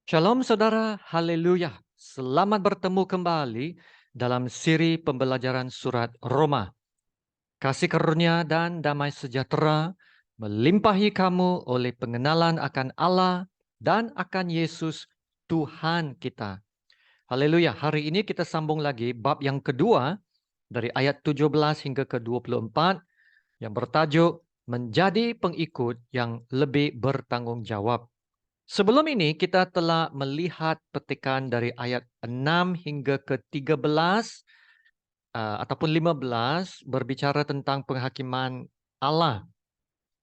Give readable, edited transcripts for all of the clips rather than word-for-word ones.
Shalom saudara, haleluya. Selamat bertemu kembali dalam siri pembelajaran surat Roma. Kasih karunia dan damai sejahtera melimpahi kamu oleh pengenalan akan Allah dan akan Yesus Tuhan kita. Haleluya, hari ini kita sambung lagi bab yang kedua dari ayat 17 hingga ke 24 yang bertajuk menjadi pengikut yang lebih bertanggung jawab. Sebelum ini kita telah melihat petikan dari ayat 6 hingga ke 13 ataupun 15 berbicara tentang penghakiman Allah,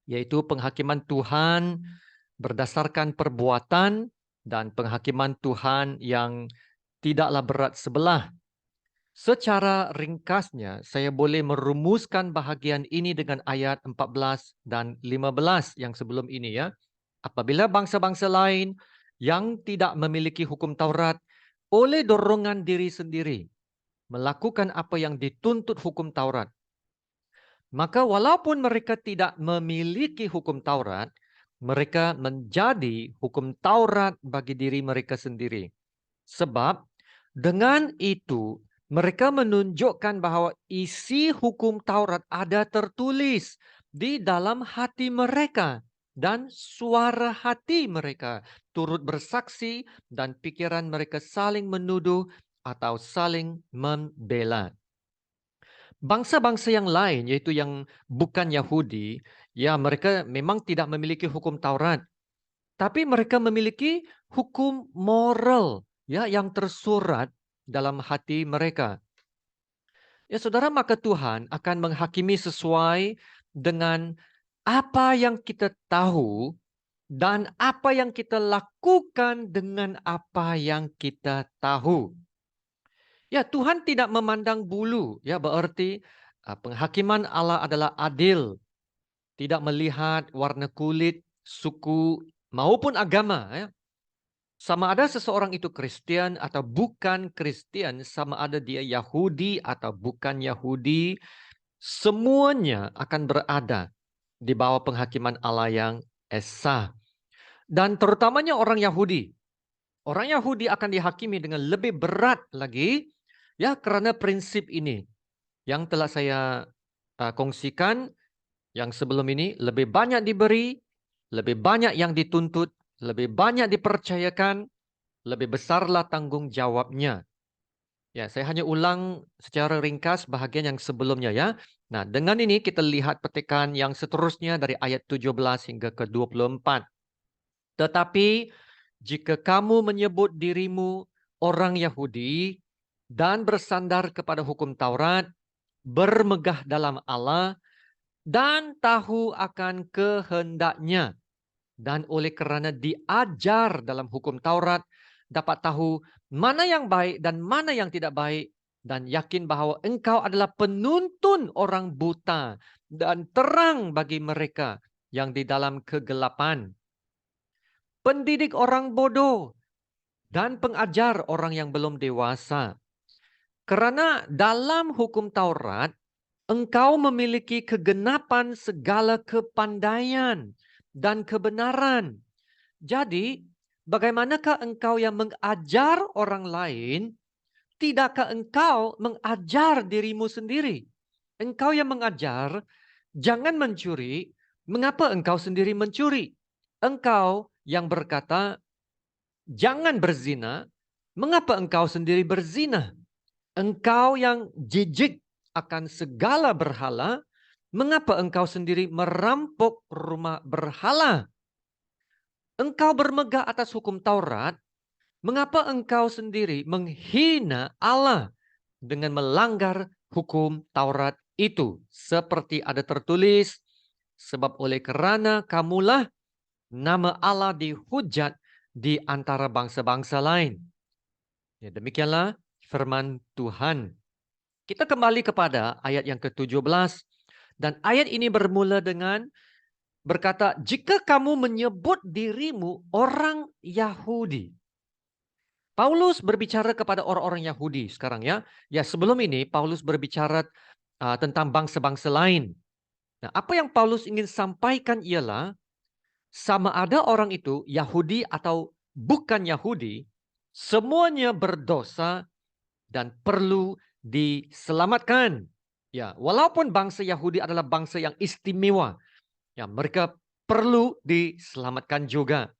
yaitu penghakiman Tuhan berdasarkan perbuatan dan penghakiman Tuhan yang tidaklah berat sebelah. Secara ringkasnya, saya boleh merumuskan bahagian ini dengan ayat 14 dan 15 yang sebelum ini ya. Apabila bangsa-bangsa lain yang tidak memiliki hukum Taurat oleh dorongan diri sendiri melakukan apa yang dituntut hukum Taurat, maka walaupun mereka tidak memiliki hukum Taurat, mereka menjadi hukum Taurat bagi diri mereka sendiri. Sebab dengan itu mereka menunjukkan bahwa isi hukum Taurat ada tertulis di dalam hati mereka dan suara hati mereka turut bersaksi dan pikiran mereka saling menuduh atau saling membela. Bangsa-bangsa yang lain yaitu yang bukan Yahudi, ya mereka memang tidak memiliki hukum Taurat, tapi mereka memiliki hukum moral ya yang tersurat dalam hati mereka. Ya saudara, maka Tuhan akan menghakimi sesuai dengan apa yang kita tahu dan apa yang kita lakukan dengan apa yang kita tahu. Ya, Tuhan tidak memandang bulu, ya berarti penghakiman Allah adalah adil, tidak melihat warna kulit, suku maupun agama ya. Sama ada seseorang itu Kristen atau bukan Kristen, sama ada dia Yahudi atau bukan Yahudi, semuanya akan berada di bawah penghakiman Allah yang esa. Dan terutamanya orang Yahudi. Orang Yahudi akan dihakimi dengan lebih berat lagi ya karena prinsip ini yang telah saya kongsikan yang sebelum ini, lebih banyak diberi, lebih banyak yang dituntut, lebih banyak dipercayakan, lebih besarlah tanggung jawabnya. Ya, saya hanya ulang secara ringkas bahagian yang sebelumnya ya. Nah, dengan ini kita lihat petikan yang seterusnya dari ayat 17 hingga ke 24. Tetapi jika kamu menyebut dirimu orang Yahudi dan bersandar kepada hukum Taurat, bermegah dalam Allah, dan tahu akan kehendaknya, dan oleh kerana diajar dalam hukum Taurat, dapat tahu mana yang baik dan mana yang tidak baik, dan yakin bahwa engkau adalah penuntun orang buta dan terang bagi mereka yang di dalam kegelapan, pendidik orang bodoh dan pengajar orang yang belum dewasa. Karena dalam hukum Taurat, engkau memiliki kegenapan segala kepandaian dan kebenaran. Jadi, bagaimanakah engkau yang mengajar orang lain, tidakkah engkau mengajar dirimu sendiri? Engkau yang mengajar, jangan mencuri, mengapa engkau sendiri mencuri? Engkau yang berkata, jangan berzina, mengapa engkau sendiri berzina? Engkau yang jijik akan segala berhala, mengapa engkau sendiri merampok rumah berhala? Engkau bermegah atas hukum Taurat, mengapa engkau sendiri menghina Allah dengan melanggar hukum Taurat itu? Seperti ada tertulis, sebab oleh kerana kamulah nama Allah dihujat di antara bangsa-bangsa lain. Ya, demikianlah firman Tuhan. Kita kembali kepada ayat yang ke-17. Dan ayat ini bermula dengan berkata, jika kamu menyebut dirimu orang Yahudi. Paulus berbicara kepada orang-orang Yahudi sekarang ya. Ya, sebelum ini Paulus berbicara tentang bangsa-bangsa lain. Nah, apa yang Paulus ingin sampaikan ialah sama ada orang itu Yahudi atau bukan Yahudi, semuanya berdosa dan perlu diselamatkan. Ya, walaupun bangsa Yahudi adalah bangsa yang istimewa, ya mereka perlu diselamatkan juga.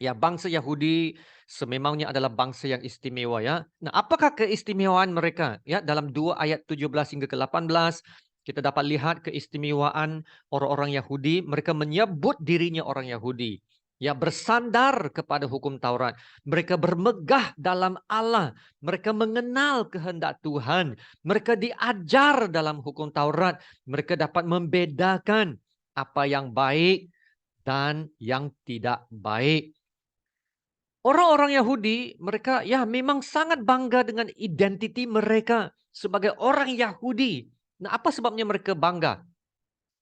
Ya, bangsa Yahudi sememangnya adalah bangsa yang istimewa ya. Nah, apakah keistimewaan mereka? Ya, dalam 2 ayat 17 hingga ke-18 kita dapat lihat keistimewaan orang-orang Yahudi, mereka menyebut dirinya orang Yahudi. Ya, bersandar kepada hukum Taurat. Mereka bermegah dalam Allah. Mereka mengenal kehendak Tuhan. Mereka diajar dalam hukum Taurat. Mereka dapat membedakan apa yang baik dan yang tidak baik. Orang-orang Yahudi, mereka ya memang sangat bangga dengan identiti mereka sebagai orang Yahudi. Nah, apa sebabnya mereka bangga?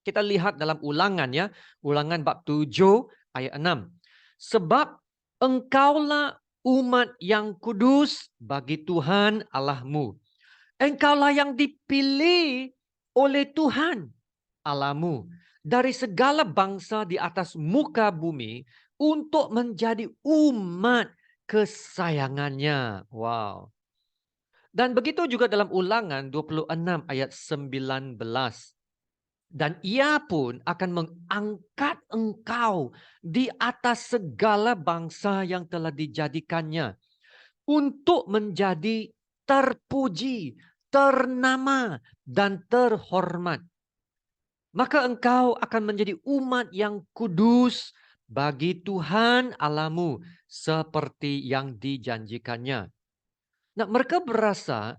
Kita lihat dalam Ulangan ya, Ulangan bab 7 ayat 6. Sebab engkaulah umat yang kudus bagi Tuhan Allahmu. Engkaulah yang dipilih oleh Tuhan Allahmu dari segala bangsa di atas muka bumi untuk menjadi umat kesayangannya. Wow. Dan begitu juga dalam Ulangan 26 ayat 19. Dan ia pun akan mengangkat engkau di atas segala bangsa yang telah dijadikannya untuk menjadi terpuji, ternama, dan terhormat. Maka engkau akan menjadi umat yang kudus bagi Tuhan Allahmu seperti yang dijanjikannya. Nah, mereka berasa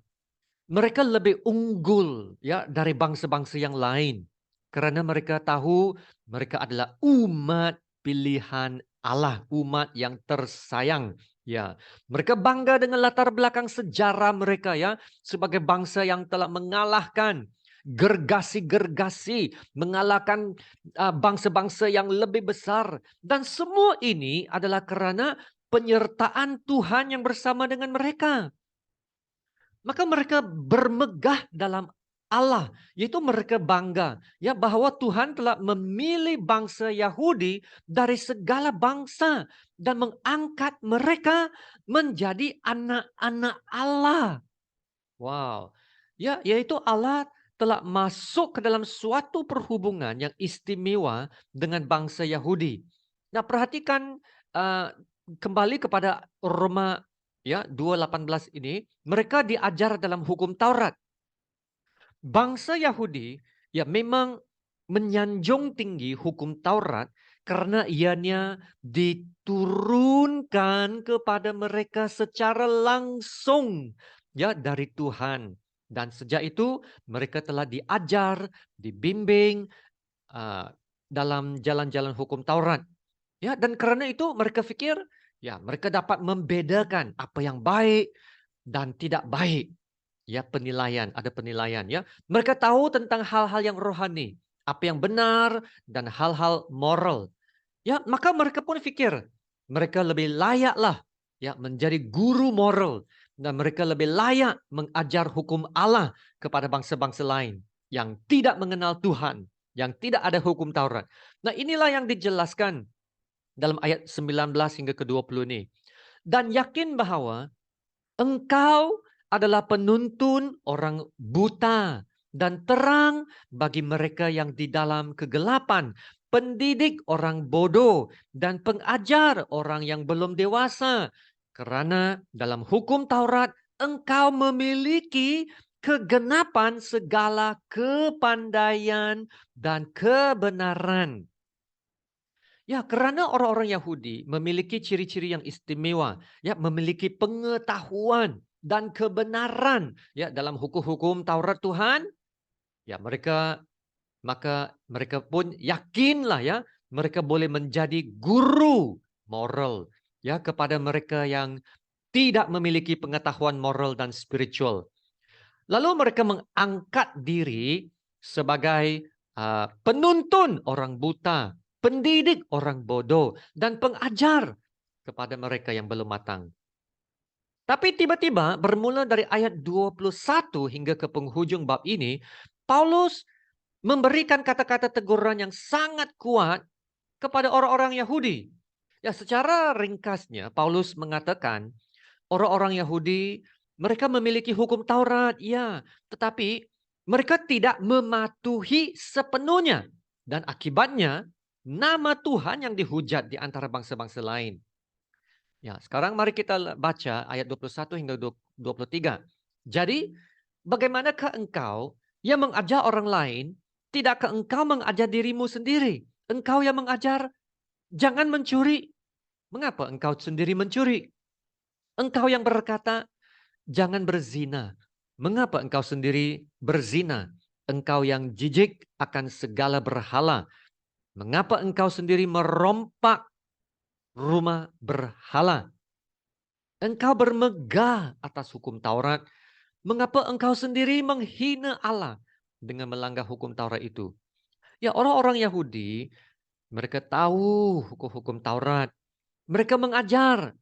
mereka lebih unggul ya dari bangsa-bangsa yang lain karena mereka tahu mereka adalah umat pilihan Allah, umat yang tersayang. Ya, mereka bangga dengan latar belakang sejarah mereka ya sebagai bangsa yang telah mengalahkan gergasi-gergasi, mengalahkan bangsa-bangsa yang lebih besar, dan semua ini adalah karena penyertaan Tuhan yang bersama dengan mereka. Maka mereka bermegah dalam Allah, yaitu mereka bangga ya bahwa Tuhan telah memilih bangsa Yahudi dari segala bangsa dan mengangkat mereka menjadi anak-anak Allah. Wow. Ya, yaitu Allah telah masuk ke dalam suatu perhubungan yang istimewa dengan bangsa Yahudi. Nah, perhatikan kembali kepada Roma ya 2:18 ini, mereka diajar dalam hukum Taurat. Bangsa Yahudi ya memang menyanjung tinggi hukum Taurat karena ianya diturunkan kepada mereka secara langsung ya dari Tuhan. Dan sejak itu mereka telah diajar, dibimbing uh, dalam jalan-jalan hukum Taurat. Ya, dan karena itu mereka pikir ya mereka dapat membedakan apa yang baik dan tidak baik. Ya, penilaian, ada penilaian ya. Mereka tahu tentang hal-hal yang rohani, apa yang benar dan hal-hal moral. Ya, maka mereka pun pikir mereka lebih layaklah ya menjadi guru moral dan mereka lebih layak mengajar hukum Allah kepada bangsa-bangsa lain yang tidak mengenal Tuhan, yang tidak ada hukum Taurat. Nah, inilah yang dijelaskan dalam ayat 19 hingga ke-20 ini. Dan yakin bahwa engkau adalah penuntun orang buta dan terang bagi mereka yang di dalam kegelapan, pendidik orang bodoh dan pengajar orang yang belum dewasa. Karena dalam hukum Taurat engkau memiliki kegenapan segala kepandaian dan kebenaran. Ya, karena orang-orang Yahudi memiliki ciri-ciri yang istimewa, ya, memiliki pengetahuan dan kebenaran ya dalam hukum-hukum Taurat Tuhan, ya maka mereka pun yakinlah ya mereka boleh menjadi guru moral ya kepada mereka yang tidak memiliki pengetahuan moral dan spiritual. Lalu mereka mengangkat diri sebagai penuntun orang buta, pendidik orang bodoh, dan pengajar kepada mereka yang belum matang. Tapi tiba-tiba bermula dari ayat 21 hingga ke penghujung bab ini, Paulus memberikan kata-kata teguran yang sangat kuat kepada orang-orang Yahudi. Ya, secara ringkasnya Paulus mengatakan orang-orang Yahudi mereka memiliki hukum Taurat, ya, tetapi mereka tidak mematuhi sepenuhnya dan akibatnya nama Tuhan yang dihujat di antara bangsa-bangsa lain. Ya, sekarang mari kita baca ayat 21 hingga 23. Jadi, bagaimanakah engkau yang mengajar orang lain, tidakkah engkau mengajar dirimu sendiri? Engkau yang mengajar, jangan mencuri. Mengapa engkau sendiri mencuri? Engkau yang berkata, jangan berzina. Mengapa engkau sendiri berzina? Engkau yang jijik akan segala berhala. Mengapa engkau sendiri merompak rumah berhala? Engkau bermegah atas hukum Taurat. Mengapa engkau sendiri menghina Allah dengan melanggar hukum Taurat itu? Ya, orang-orang Yahudi, mereka tahu hukum-hukum Taurat. Mereka mengajar,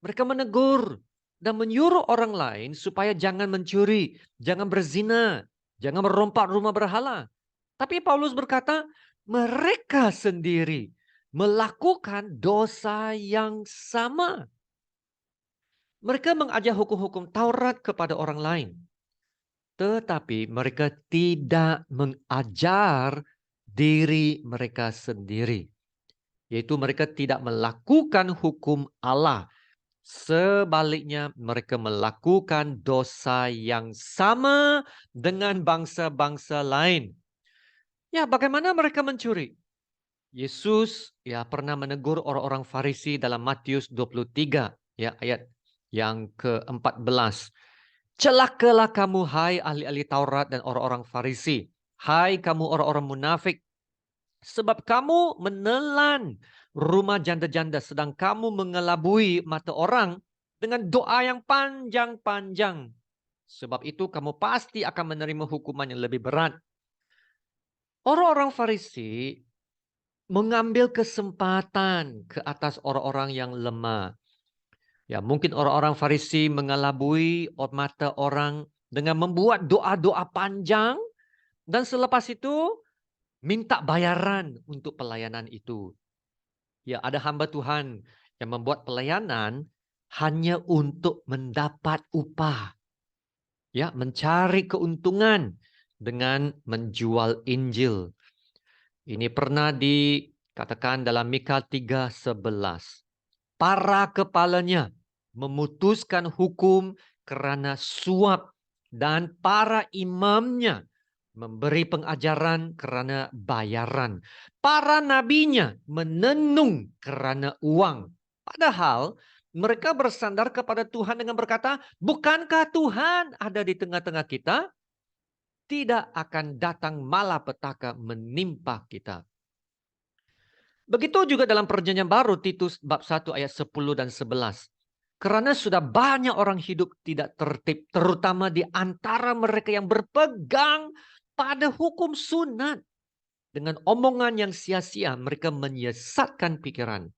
mereka menegur, dan menyuruh orang lain supaya jangan mencuri, jangan berzina, jangan merompak rumah berhala. Tapi Paulus berkata, mereka sendiri melakukan dosa yang sama. Mereka mengajar hukum-hukum Taurat kepada orang lain. Tetapi mereka tidak mengajar diri mereka sendiri. Yaitu mereka tidak melakukan hukum Allah. Sebaliknya mereka melakukan dosa yang sama dengan bangsa-bangsa lain. Ya, bagaimana mereka mencuri? Yesus ya pernah menegur orang-orang Farisi dalam Matius 23 ya ayat yang ke-14. Celakalah kamu hai ahli-ahli Taurat dan orang-orang Farisi. Hai kamu orang-orang munafik. Sebab kamu menelan rumah janda-janda sedang kamu mengelabui mata orang dengan doa yang panjang-panjang. Sebab itu kamu pasti akan menerima hukuman yang lebih berat. Orang-orang Farisi mengambil kesempatan ke atas orang-orang yang lemah. Ya, mungkin orang-orang Farisi mengelabui mata orang dengan membuat doa-doa panjang dan selepas itu minta bayaran untuk pelayanan itu. Ya, ada hamba Tuhan yang membuat pelayanan hanya untuk mendapat upah. Ya, mencari keuntungan dengan menjual Injil. Ini pernah dikatakan dalam Mika 3:11. Para kepalanya memutuskan hukum karena suap dan para imamnya memberi pengajaran karena bayaran. Para nabinya menenung karena uang. Padahal mereka bersandar kepada Tuhan dengan berkata, bukankah Tuhan ada di tengah-tengah kita? Tidak akan datang malapetaka menimpa kita. Begitu juga dalam perjanjian baru Titus bab 1 ayat 10 dan 11. Karena sudah banyak orang hidup tidak tertib, terutama di antara mereka yang berpegang pada hukum sunat. Dengan omongan yang sia-sia mereka menyesatkan pikiran.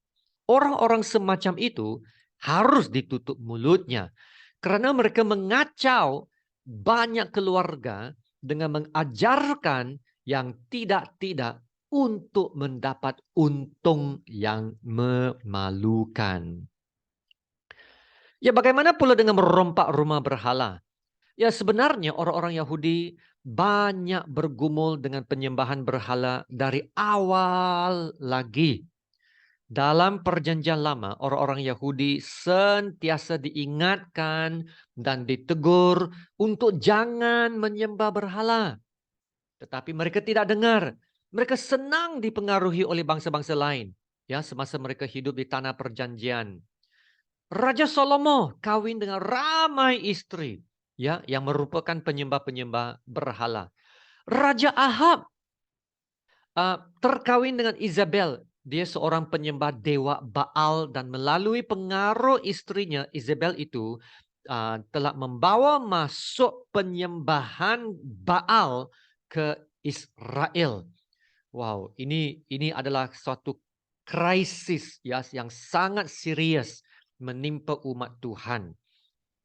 Orang-orang semacam itu harus ditutup mulutnya. Karena mereka mengacau banyak keluarga dengan mengajarkan yang tidak-tidak untuk mendapat untung yang memalukan. Ya, bagaimana pula dengan merompak rumah berhala? Ya, sebenarnya orang-orang Yahudi banyak bergumul dengan penyembahan berhala dari awal lagi. Dalam perjanjian lama, orang-orang Yahudi sentiasa diingatkan dan ditegur untuk jangan menyembah berhala. Tetapi mereka tidak dengar. Mereka senang dipengaruhi oleh bangsa-bangsa lain. Ya, semasa mereka hidup di tanah perjanjian. Raja Salomo kawin dengan ramai istri. Ya, yang merupakan penyembah-penyembah berhala. Raja Ahab terkawin dengan Isabel. Dia seorang penyembah dewa Baal dan melalui pengaruh istrinya Isabel itu telah membawa masuk penyembahan Baal ke Israel. Wow, ini adalah suatu krisis ya yang sangat serius menimpa umat Tuhan.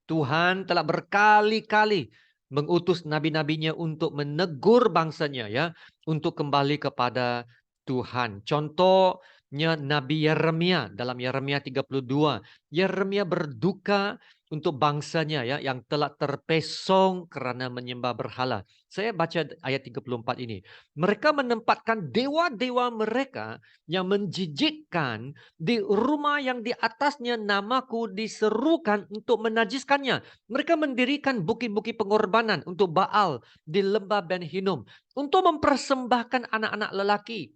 Tuhan telah berkali-kali mengutus nabi-nabinya untuk menegur bangsanya ya, untuk kembali kepada Tuhan. Contoh Nabi Yeremia dalam Yeremia 32. Yeremia berduka untuk bangsanya ya yang telah terpesong karena menyembah berhala. Saya baca ayat 34 ini. Mereka menempatkan dewa-dewa mereka yang menjijikkan di rumah yang di atasnya namaku diserukan untuk menajiskannya. Mereka mendirikan bukit-bukit pengorbanan untuk Baal di lembah Ben Hinnom untuk mempersembahkan anak-anak lelaki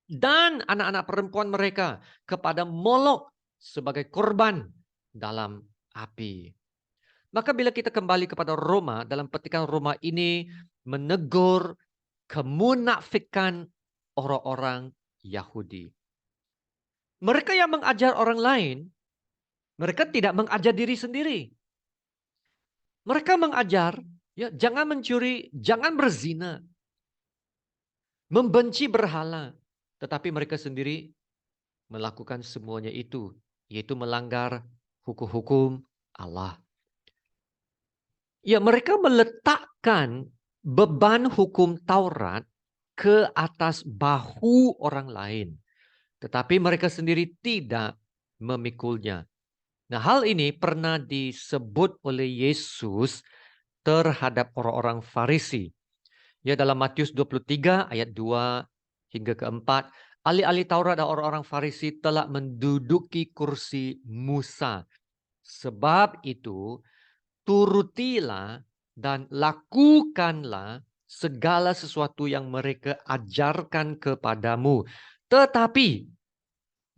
dan anak-anak perempuan mereka kepada Molok sebagai korban dalam api. Maka bila kita kembali kepada Roma, dalam petikan Roma ini menegur kemunafikan orang-orang Yahudi. Mereka yang mengajar orang lain, mereka tidak mengajar diri sendiri. Mereka mengajar, ya, jangan mencuri, jangan berzina, membenci berhala. Tetapi mereka sendiri melakukan semuanya itu, yaitu melanggar hukum-hukum Allah. Ya, mereka meletakkan beban hukum Taurat ke atas bahu orang lain. Tetapi mereka sendiri tidak memikulnya. Nah, hal ini pernah disebut oleh Yesus terhadap orang-orang Farisi. Ya, dalam Matius 23 ayat 2 hingga ke-4, ahli-ahli Taurat dan orang-orang Farisi telah menduduki kursi Musa. Sebab itu, turutilah dan lakukanlah segala sesuatu yang mereka ajarkan kepadamu. Tetapi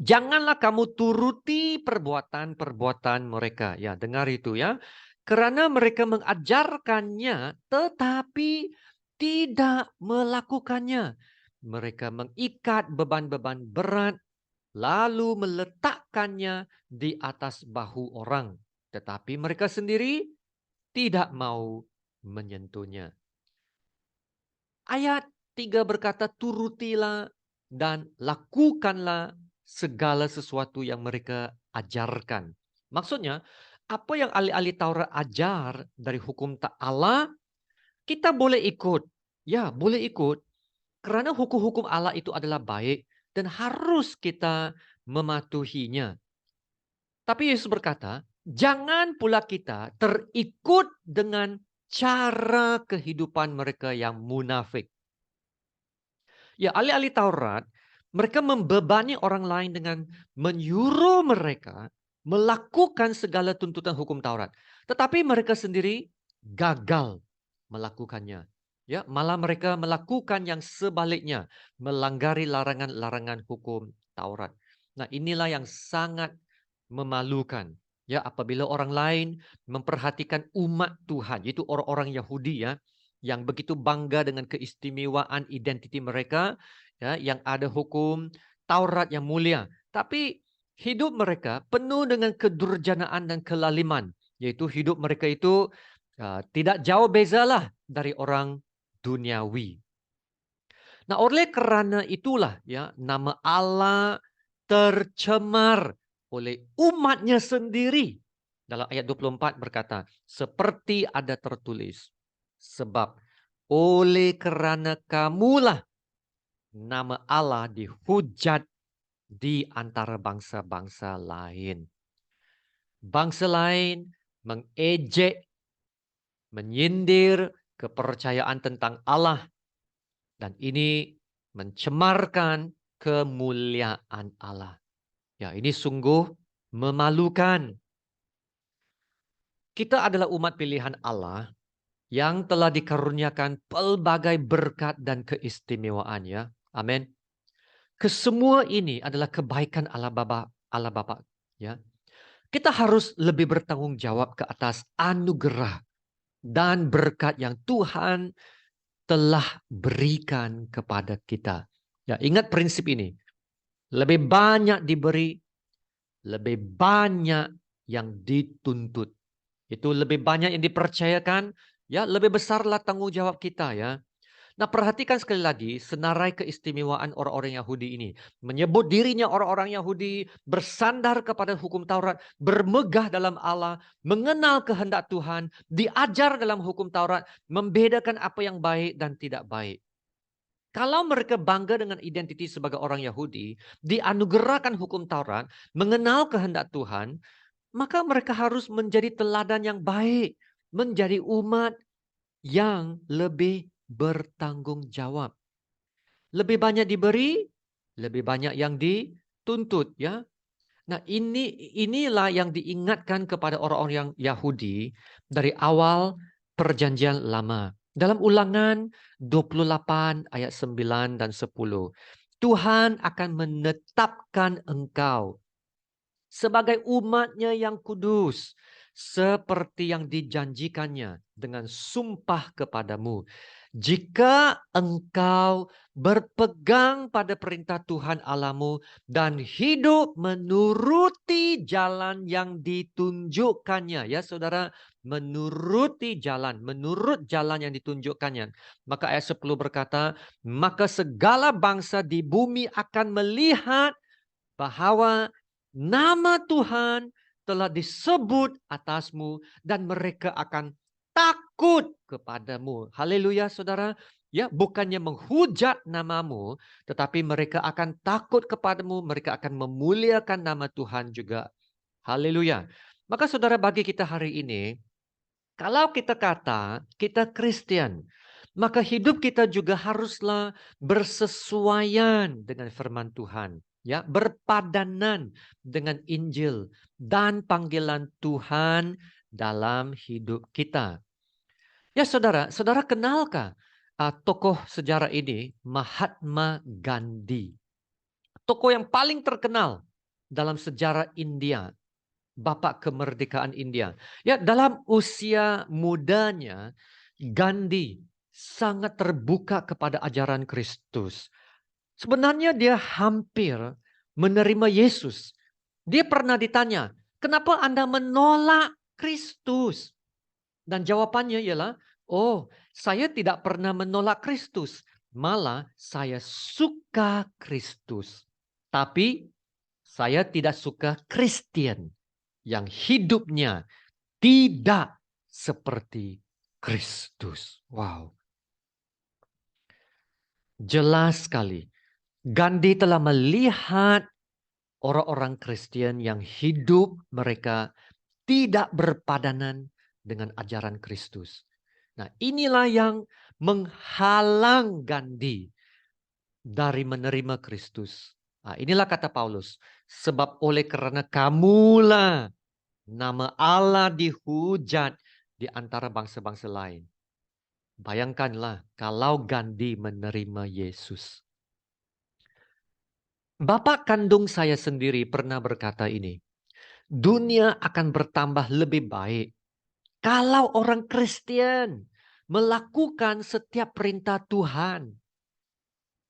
janganlah kamu turuti perbuatan-perbuatan mereka. Ya, dengar itu ya. Karena mereka mengajarkannya tetapi tidak melakukannya. Mereka mengikat beban-beban berat lalu meletakkannya di atas bahu orang. Tetapi mereka sendiri tidak mau menyentuhnya. Ayat 3 berkata, turutilah dan lakukanlah segala sesuatu yang mereka ajarkan. Maksudnya, apa yang ahli-ahli Taurat ajar dari hukum Allah, kita boleh ikut. Ya, boleh ikut. Karena hukum-hukum Allah itu adalah baik dan harus kita mematuhinya. Tapi Yesus berkata, jangan pula kita terikut dengan cara kehidupan mereka yang munafik. Ya, ahli-ahli Taurat, mereka membebani orang lain dengan menyuruh mereka melakukan segala tuntutan hukum Taurat. Tetapi mereka sendiri gagal melakukannya. Ya, malah mereka melakukan yang sebaliknya, melanggari larangan-larangan hukum Taurat. Nah, inilah yang sangat memalukan. Ya, apabila orang lain memperhatikan umat Tuhan, yaitu orang-orang Yahudi ya, yang begitu bangga dengan keistimewaan identiti mereka, ya, yang ada hukum Taurat yang mulia. Tapi hidup mereka penuh dengan kedurjanaan dan kelaliman, yaitu hidup mereka itu tidak jauh bezalah dari orang duniawi. Nah, oleh kerana itulah ya nama Allah tercemar oleh umatnya sendiri. Dalam ayat 24 berkata, seperti ada tertulis, sebab oleh kerana kamulah nama Allah dihujat di antara bangsa-bangsa lain. Bangsa lain mengejek, menyindir kepercayaan tentang Allah. Dan ini mencemarkan kemuliaan Allah. Ya, ini sungguh memalukan. Kita adalah umat pilihan Allah yang telah dikaruniakan pelbagai berkat dan keistimewaan ya. Amin. Kesemua ini adalah kebaikan Allah Bapa ya. Kita harus lebih bertanggung jawab ke atas anugerah dan berkat yang Tuhan telah berikan kepada kita. Ya, ingat prinsip ini. Lebih banyak diberi, lebih banyak yang dituntut. Itu lebih banyak yang dipercayakan, ya, lebih besarlah tanggung jawab kita ya. Nah, perhatikan sekali lagi senarai keistimewaan orang-orang Yahudi ini. Menyebut dirinya orang-orang Yahudi, bersandar kepada hukum Taurat, bermegah dalam Allah, mengenal kehendak Tuhan, diajar dalam hukum Taurat, membedakan apa yang baik dan tidak baik. Kalau mereka bangga dengan identitas sebagai orang Yahudi, dianugerahkan hukum Taurat, mengenal kehendak Tuhan, maka mereka harus menjadi teladan yang baik, menjadi umat yang lebih bertanggung jawab. Lebih banyak diberi, lebih banyak yang dituntut, ya. Nah, inilah yang diingatkan kepada orang-orang yang Yahudi dari awal Perjanjian Lama. Dalam Ulangan 28 ayat 9 dan 10. Tuhan akan menetapkan engkau sebagai umatnya yang kudus, seperti yang dijanjikannya dengan sumpah kepadamu. Jika engkau berpegang pada perintah Tuhan Allahmu dan hidup menuruti jalan yang ditunjukkannya. Ya saudara, menuruti jalan, menurut jalan yang ditunjukkannya. Maka ayat 10 berkata, maka segala bangsa di bumi akan melihat bahwa nama Tuhan telah disebut atasmu dan mereka akan takut kepadamu. Haleluya saudara. Ya, bukannya menghujat namamu, tetapi mereka akan takut kepadamu, mereka akan memuliakan nama Tuhan juga. Haleluya. Maka saudara, bagi kita hari ini, kalau kita kata kita Kristen, maka hidup kita juga haruslah bersesuaian dengan firman Tuhan, ya, berpadanan dengan Injil dan panggilan Tuhan dalam hidup kita. Ya saudara, saudara kenalkah tokoh sejarah ini, Mahatma Gandhi? Tokoh yang paling terkenal dalam sejarah India. Bapak kemerdekaan India. Ya, dalam usia mudanya, Gandhi sangat terbuka kepada ajaran Kristus. Sebenarnya dia hampir menerima Yesus. Dia pernah ditanya, kenapa Anda menolak Kristus? Dan jawabannya ialah, oh, saya tidak pernah menolak Kristus. Malah saya suka Kristus. Tapi saya tidak suka Kristen yang hidupnya tidak seperti Kristus. Wow. Jelas sekali. Gandhi telah melihat orang-orang Kristen yang hidup mereka tidak berpadanan dengan ajaran Kristus. Nah, inilah yang menghalang Gandhi dari menerima Kristus. Nah, inilah kata Paulus. Sebab oleh karena kamulah nama Allah dihujat di antara bangsa-bangsa lain. Bayangkanlah kalau Gandhi menerima Yesus. Bapak kandung saya sendiri pernah berkata ini. Dunia akan bertambah lebih baik kalau orang Kristen melakukan setiap perintah Tuhan.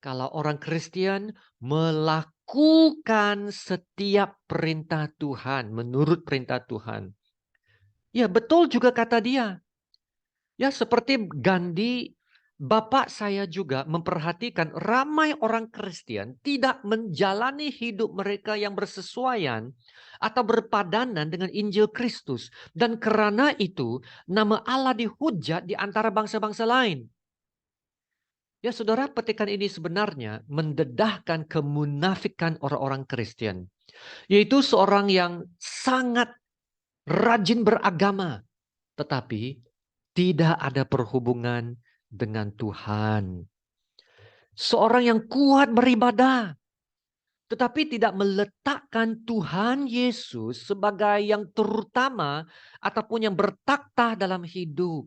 Kalau orang Kristen melakukan setiap perintah Tuhan, menurut perintah Tuhan. Ya, betul juga kata dia. Ya, seperti Gandhi, bapak saya juga memperhatikan ramai orang Kristen tidak menjalani hidup mereka yang bersesuaian atau berpadanan dengan Injil Kristus. Dan karena itu, nama Allah dihujat di antara bangsa-bangsa lain. Ya, saudara, petikan ini sebenarnya mendedahkan kemunafikan orang-orang Kristen. Yaitu seorang yang sangat rajin beragama, tetapi tidak ada perhubungan dengan Tuhan. Seorang yang kuat beribadah, tetapi tidak meletakkan Tuhan Yesus sebagai yang terutama ataupun yang bertakhta dalam hidup.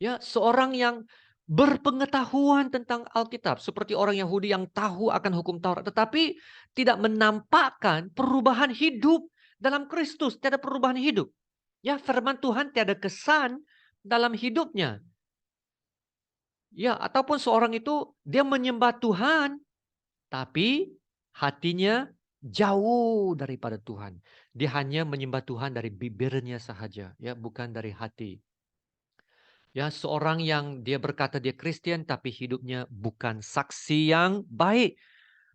Ya, seorang yang berpengetahuan tentang Alkitab, seperti orang Yahudi yang tahu akan hukum Taurat, tetapi tidak menampakkan perubahan hidup dalam Kristus, tidak ada perubahan hidup. Ya, firman Tuhan tiada kesan dalam hidupnya. Ya, ataupun seorang itu dia menyembah Tuhan, tapi hatinya jauh daripada Tuhan. Dia hanya menyembah Tuhan dari bibirnya sahaja, ya, bukan dari hati. Ya, seorang yang dia berkata dia Kristen, tapi hidupnya bukan saksi yang baik.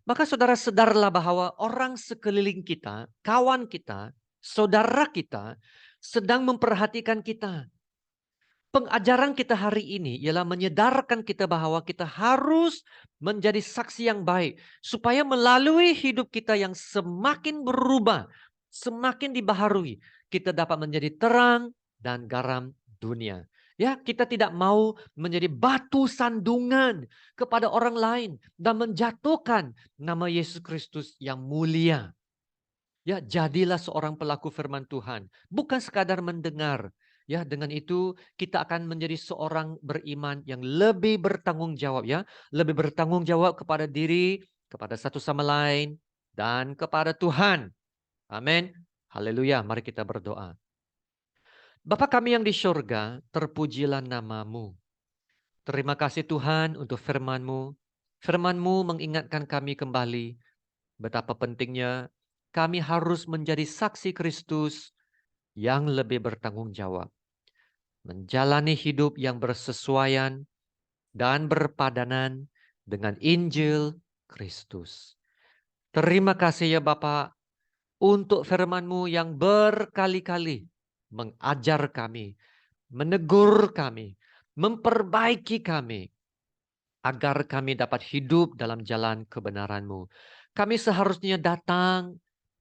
Maka saudara sadarlah bahwa orang sekeliling kita, kawan kita, saudara kita, sedang memperhatikan kita. pengajaran kita hari ini ialah menyadarkan kita bahwa kita harus menjadi saksi yang baik. Supaya melalui hidup kita yang semakin berubah, semakin dibaharui, kita dapat menjadi terang dan garam dunia. Ya, kita tidak mau menjadi batu sandungan kepada orang lain dan menjatuhkan nama Yesus Kristus yang mulia. Ya, jadilah seorang pelaku firman Tuhan, bukan sekadar mendengar. Ya, dengan itu kita akan menjadi seorang beriman yang lebih bertanggung jawab ya, lebih bertanggung jawab kepada diri, kepada satu sama lain dan kepada Tuhan. Amin. Haleluya. Mari kita berdoa. Bapa kami yang di surga, terpujilah namamu. Terima kasih Tuhan untuk firman-Mu. Firman-Mu mengingatkan kami kembali betapa pentingnya kami harus menjadi saksi Kristus yang lebih bertanggung jawab. Menjalani hidup yang bersesuaian dan berpadanan dengan Injil Kristus. Terima kasih ya Bapak untuk firman-Mu yang berkali-kali mengajar kami, menegur kami, memperbaiki kami, agar kami dapat hidup dalam jalan kebenaran-Mu. Kami seharusnya datang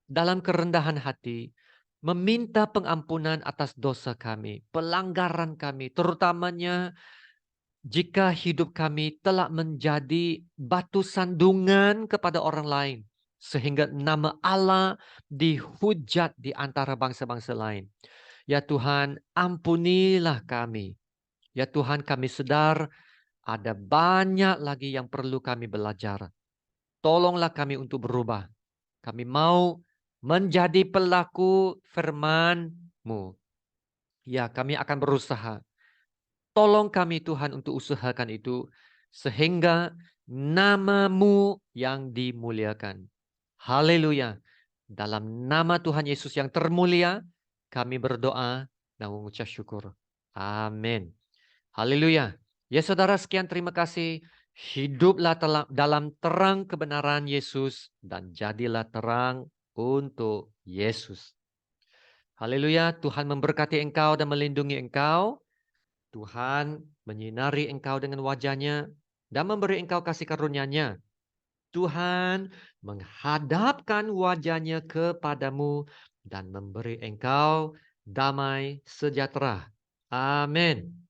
dalam kerendahan hati, meminta pengampunan atas dosa kami, pelanggaran kami, terutamanya jika hidup kami telah menjadi batu sandungan kepada orang lain, sehingga nama Allah dihujat di antara bangsa-bangsa lain. Ya Tuhan, ampunilah kami. Ya Tuhan, kami sadar ada banyak lagi yang perlu kami belajar. Tolonglah kami untuk berubah. Kami mau menjadi pelaku firman-Mu. Ya, kami akan berusaha. Tolong kami Tuhan untuk usahakan itu. Sehingga nama-Mu yang dimuliakan. Haleluya. Dalam nama Tuhan Yesus yang termulia, kami berdoa dan mengucap syukur. Amin. Haleluya. Ya saudara, sekian terima kasih. Hiduplah dalam terang kebenaran Yesus dan jadilah terang untuk Yesus. Haleluya. Tuhan memberkati engkau dan melindungi engkau. Tuhan menyinari engkau dengan wajahnya dan memberi engkau kasih karunia-Nya. Tuhan menghadapkan wajahnya kepadamu dan memberi engkau damai sejahtera. Amin.